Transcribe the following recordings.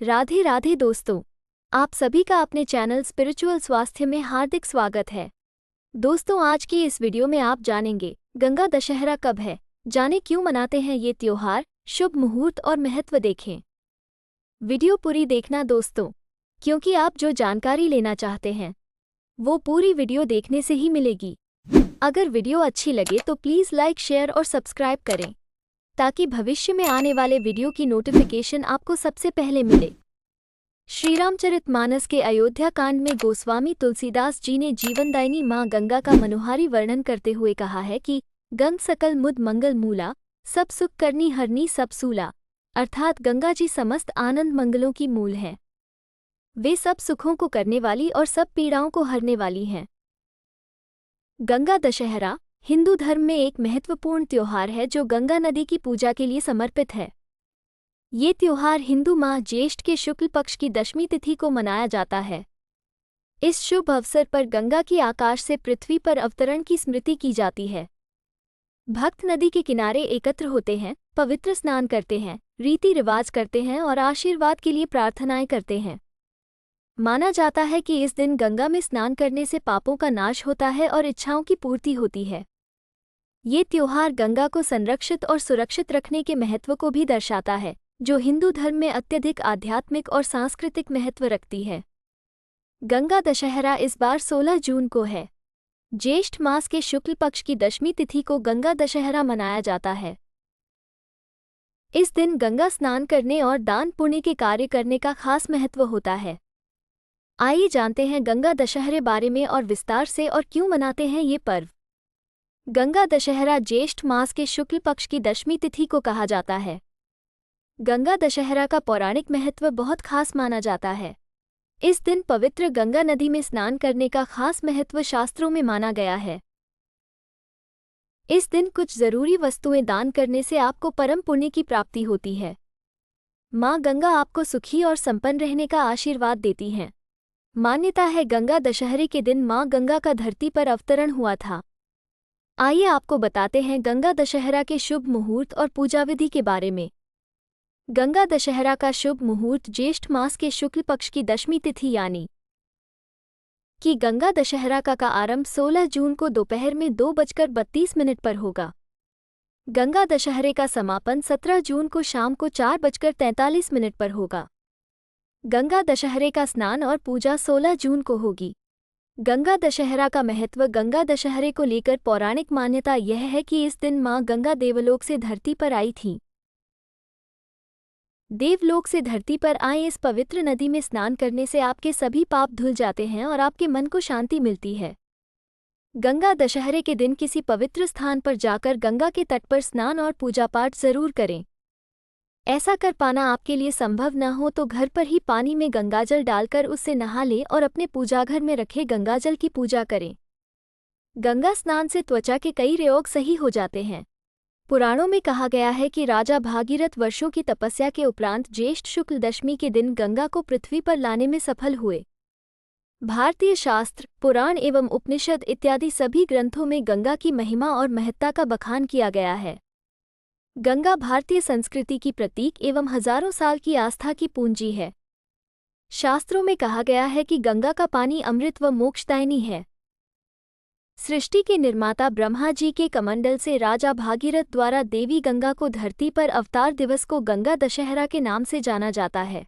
राधे राधे दोस्तों, आप सभी का अपने चैनल स्पिरिचुअल स्वास्थ्य में हार्दिक स्वागत है। दोस्तों, आज की इस वीडियो में आप जानेंगे गंगा दशहरा कब है, जाने क्यों मनाते हैं ये त्योहार, शुभ मुहूर्त और महत्व देखें। वीडियो पूरी देखना दोस्तों, क्योंकि आप जो जानकारी लेना चाहते हैं वो पूरी वीडियो देखने से ही मिलेगी। अगर वीडियो अच्छी लगे तो प्लीज़ लाइक, शेयर और सब्सक्राइब करें ताकि भविष्य में आने वाले वीडियो की नोटिफिकेशन आपको सबसे पहले मिले। श्रीरामचरितमानस के अयोध्या कांड में गोस्वामी तुलसीदास जी ने जीवनदायिनी मां गंगा का मनोहारी वर्णन करते हुए कहा है कि गंग सकल मुद मंगल मूला, सब सुख करनी हरनी सब सूला, अर्थात गंगा जी समस्त आनंद मंगलों की मूल हैं। वे सब सुखों को करने वाली और सब पीड़ाओं को हरने वाली हैं। गंगा दशहरा हिंदू धर्म में एक महत्वपूर्ण त्योहार है जो गंगा नदी की पूजा के लिए समर्पित है। ये त्योहार हिंदू माह ज्येष्ठ के शुक्ल पक्ष की दशमी तिथि को मनाया जाता है। इस शुभ अवसर पर गंगा की आकाश से पृथ्वी पर अवतरण की स्मृति की जाती है। भक्त नदी के किनारे एकत्र होते हैं, पवित्र स्नान करते हैं, रीति रिवाज करते हैं और आशीर्वाद के लिए प्रार्थनाएं करते हैं। माना जाता है कि इस दिन गंगा में स्नान करने से पापों का नाश होता है और इच्छाओं की पूर्ति होती है। ये त्योहार गंगा को संरक्षित और सुरक्षित रखने के महत्व को भी दर्शाता है, जो हिंदू धर्म में अत्यधिक आध्यात्मिक और सांस्कृतिक महत्व रखती है। गंगा दशहरा इस बार 16 जून को है। ज्येष्ठ मास के शुक्ल पक्ष की दशमी तिथि को गंगा दशहरा मनाया जाता है। इस दिन गंगा स्नान करने और दान पुण्य के कार्य करने का खास महत्व होता है। आइए जानते हैं गंगा दशहरे बारे में और विस्तार से और क्यों मनाते हैं ये पर्व। गंगा दशहरा ज्येष्ठ मास के शुक्ल पक्ष की दशमी तिथि को कहा जाता है। गंगा दशहरा का पौराणिक महत्व बहुत खास माना जाता है। इस दिन पवित्र गंगा नदी में स्नान करने का खास महत्व शास्त्रों में माना गया है। इस दिन कुछ जरूरी वस्तुएं दान करने से आपको परम पुण्य की प्राप्ति होती है। मां गंगा आपको सुखी और संपन्न रहने का आशीर्वाद देती हैं। मान्यता है गंगा दशहरे के दिन मां गंगा का धरती पर अवतरण हुआ था। आइए आपको बताते हैं गंगा दशहरा के शुभ मुहूर्त और पूजा विधि के बारे में। गंगा दशहरा का शुभ मुहूर्त ज्येष्ठ मास के शुक्ल पक्ष की दशमी तिथि यानी कि गंगा दशहरा का आरंभ 16 जून को दोपहर में 2:32 पर होगा। गंगा दशहरे का समापन 17 जून को शाम को 4:43 पर होगा। गंगा दशहरे का स्नान और पूजा 16 जून को होगी। गंगा दशहरा का महत्व। गंगा दशहरे को लेकर पौराणिक मान्यता यह है कि इस दिन मां गंगा देवलोक से धरती पर आई थीं। देवलोक से धरती पर आए इस पवित्र नदी में स्नान करने से आपके सभी पाप धुल जाते हैं और आपके मन को शांति मिलती है। गंगा दशहरे के दिन किसी पवित्र स्थान पर जाकर गंगा के तट पर स्नान और पूजा पाठ जरूर करें। ऐसा कर पाना आपके लिए संभव न हो तो घर पर ही पानी में गंगाजल डालकर उससे नहा लें और अपने पूजाघर में रखे गंगाजल की पूजा करें। गंगा स्नान से त्वचा के कई रोग सही हो जाते हैं। पुराणों में कहा गया है कि राजा भागीरथ वर्षों की तपस्या के उपरांत ज्येष्ठ शुक्ल दशमी के दिन गंगा को पृथ्वी पर लाने में सफल हुए। भारतीय शास्त्र, पुराण एवं उपनिषद इत्यादि सभी ग्रंथों में गंगा की महिमा और महत्ता का बखान किया गया है। गंगा भारतीय संस्कृति की प्रतीक एवं हजारों साल की आस्था की पूंजी है। शास्त्रों में कहा गया है कि गंगा का पानी अमृत व मोक्षदायिनी है। सृष्टि के निर्माता ब्रह्मा जी के कमंडल से राजा भागीरथ द्वारा देवी गंगा को धरती पर अवतार दिवस को गंगा दशहरा के नाम से जाना जाता है।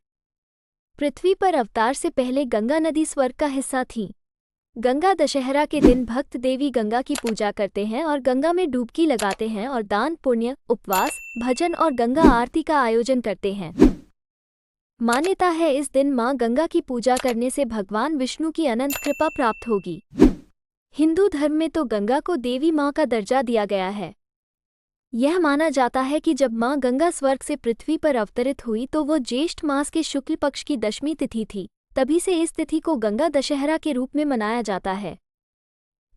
पृथ्वी पर अवतार से पहले गंगा नदी स्वर्ग का हिस्सा थी। गंगा दशहरा के दिन भक्त देवी गंगा की पूजा करते हैं और गंगा में डुबकी लगाते हैं और दान पुण्य, उपवास, भजन और गंगा आरती का आयोजन करते हैं। मान्यता है इस दिन मां गंगा की पूजा करने से भगवान विष्णु की अनंत कृपा प्राप्त होगी। हिंदू धर्म में तो गंगा को देवी मां का दर्जा दिया गया है। यह माना जाता है कि जब मां गंगा स्वर्ग से पृथ्वी पर अवतरित हुई तो वो ज्येष्ठ मास के शुक्ल पक्ष की दशमी तिथि थी। तभी से इस तिथि को गंगा दशहरा के रूप में मनाया जाता है।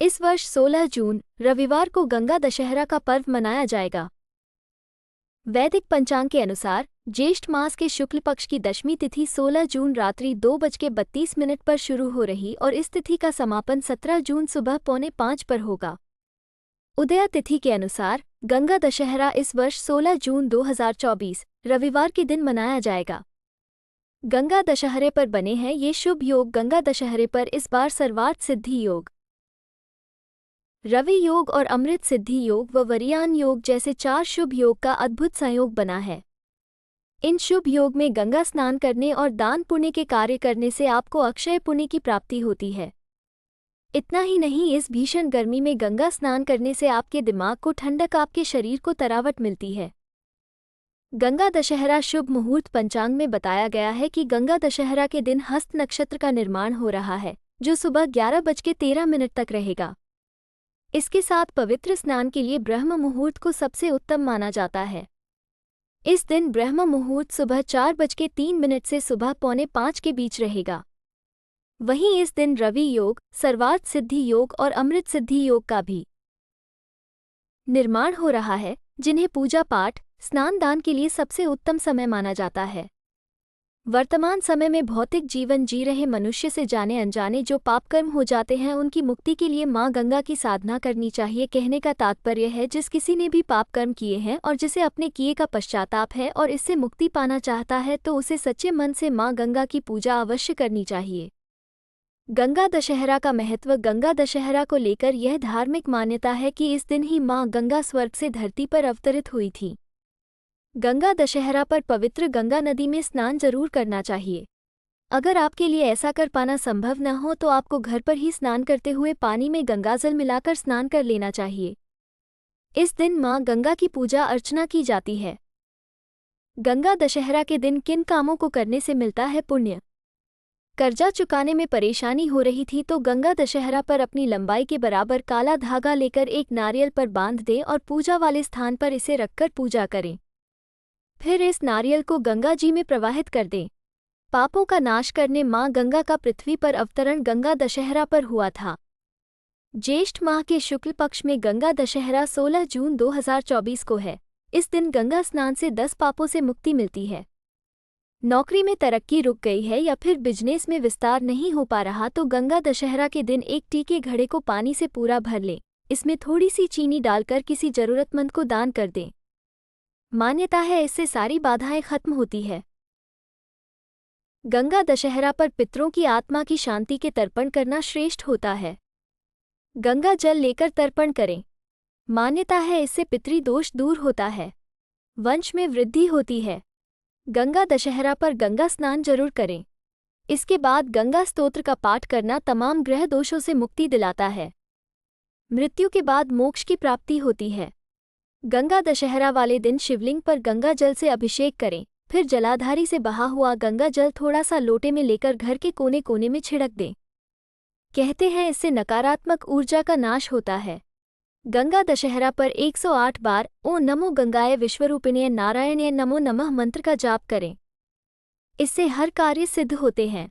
इस वर्ष 16 जून रविवार को गंगा दशहरा का पर्व मनाया जाएगा। वैदिक पंचांग के अनुसार ज्येष्ठ मास के शुक्ल पक्ष की दशमी तिथि 16 जून रात्रि 2:32 पर शुरू हो रही और इस तिथि का समापन 17 जून सुबह 4:45 पर होगा। उदया तिथि के अनुसार गंगा दशहरा इस वर्ष 16 जून 2024 रविवार के दिन मनाया जाएगा। गंगा दशहरे पर बने हैं ये शुभ योग। गंगा दशहरे पर इस बार सर्वार्थ सिद्धि योग, रवि योग और अमृत सिद्धि योग व वरियान योग जैसे 4 शुभ योग का अद्भुत संयोग बना है। इन शुभ योग में गंगा स्नान करने और दान पुण्य के कार्य करने से आपको अक्षय पुण्य की प्राप्ति होती है। इतना ही नहीं, इस भीषण गर्मी में गंगा स्नान करने से आपके दिमाग को ठंडक, आपके शरीर को तरावट मिलती है। गंगा दशहरा शुभ मुहूर्त पंचांग में बताया गया है कि गंगा दशहरा के दिन हस्त नक्षत्र का निर्माण हो रहा है, जो सुबह 11:13 तक रहेगा। इसके साथ पवित्र स्नान के लिए ब्रह्म मुहूर्त को सबसे उत्तम माना जाता है। इस दिन ब्रह्म मुहूर्त सुबह 4:03 से सुबह 4:45 के बीच रहेगा। वहीं इस दिन रवि योग, सर्वार्थ सिद्धि योग और अमृत सिद्धि योग का भी निर्माण हो रहा है, जिन्हें पूजा पाठ, स्नान दान के लिए सबसे उत्तम समय माना जाता है। वर्तमान समय में भौतिक जीवन जी रहे मनुष्य से जाने अनजाने जो पाप कर्म हो जाते हैं, उनकी मुक्ति के लिए मां गंगा की साधना करनी चाहिए। कहने का तात्पर्य है, जिस किसी ने भी पाप कर्म किए हैं और जिसे अपने किए का पश्चाताप है और इससे मुक्ति पाना चाहता है, तो उसे सच्चे मन से मां गंगा की पूजा अवश्य करनी चाहिए। गंगा दशहरा का महत्व। गंगा दशहरा को लेकर यह धार्मिक मान्यता है कि इस दिन ही मां गंगा स्वर्ग से धरती पर अवतरित हुई थी। गंगा दशहरा पर पवित्र गंगा नदी में स्नान जरूर करना चाहिए। अगर आपके लिए ऐसा कर पाना संभव न हो तो आपको घर पर ही स्नान करते हुए पानी में गंगाजल मिलाकर स्नान कर लेना चाहिए। इस दिन मां गंगा की पूजा अर्चना की जाती है। गंगा दशहरा के दिन किन कामों को करने से मिलता है पुण्य? कर्जा चुकाने में परेशानी हो रही थी तो गंगा दशहरा पर अपनी लंबाई के बराबर काला धागा लेकर एक नारियल पर बांध दें और पूजा वाले स्थान पर इसे रखकर पूजा करें। फिर इस नारियल को गंगा जी में प्रवाहित कर दें। पापों का नाश करने मां गंगा का पृथ्वी पर अवतरण गंगा दशहरा पर हुआ था। ज्येष्ठ माह के शुक्ल पक्ष में गंगा दशहरा 16 जून 2024 को है। इस दिन गंगा स्नान से 10 पापों से मुक्ति मिलती है। नौकरी में तरक्की रुक गई है या फिर बिजनेस में विस्तार नहीं हो पा रहा तो गंगा दशहरा के दिन एक टीके घड़े को पानी से पूरा भर लें। इसमें थोड़ी सी चीनी डालकर किसी जरूरतमंद को दान कर दें। मान्यता है इससे सारी बाधाएं खत्म होती है। गंगा दशहरा पर पितरों की आत्मा की शांति के तर्पण करना श्रेष्ठ होता है। गंगा जल लेकर तर्पण करें। मान्यता है इससे पितृदोष दूर होता है, वंश में वृद्धि होती है। गंगा दशहरा पर गंगा स्नान जरूर करें। इसके बाद गंगा स्तोत्र का पाठ करना तमाम ग्रह दोषों से मुक्ति दिलाता है। मृत्यु के बाद मोक्ष की प्राप्ति होती है। गंगा दशहरा वाले दिन शिवलिंग पर गंगा जल से अभिषेक करें। फिर जलाधारी से बहा हुआ गंगा जल थोड़ा सा लोटे में लेकर घर के कोने कोने में छिड़क दें। कहते हैं इससे नकारात्मक ऊर्जा का नाश होता है। गंगा दशहरा पर 108 बार ओ नमो गंगाय विश्वरूपिण्ये नारायण्ये नमो नमः मंत्र का जाप करें। इससे हर कार्य सिद्ध होते हैं।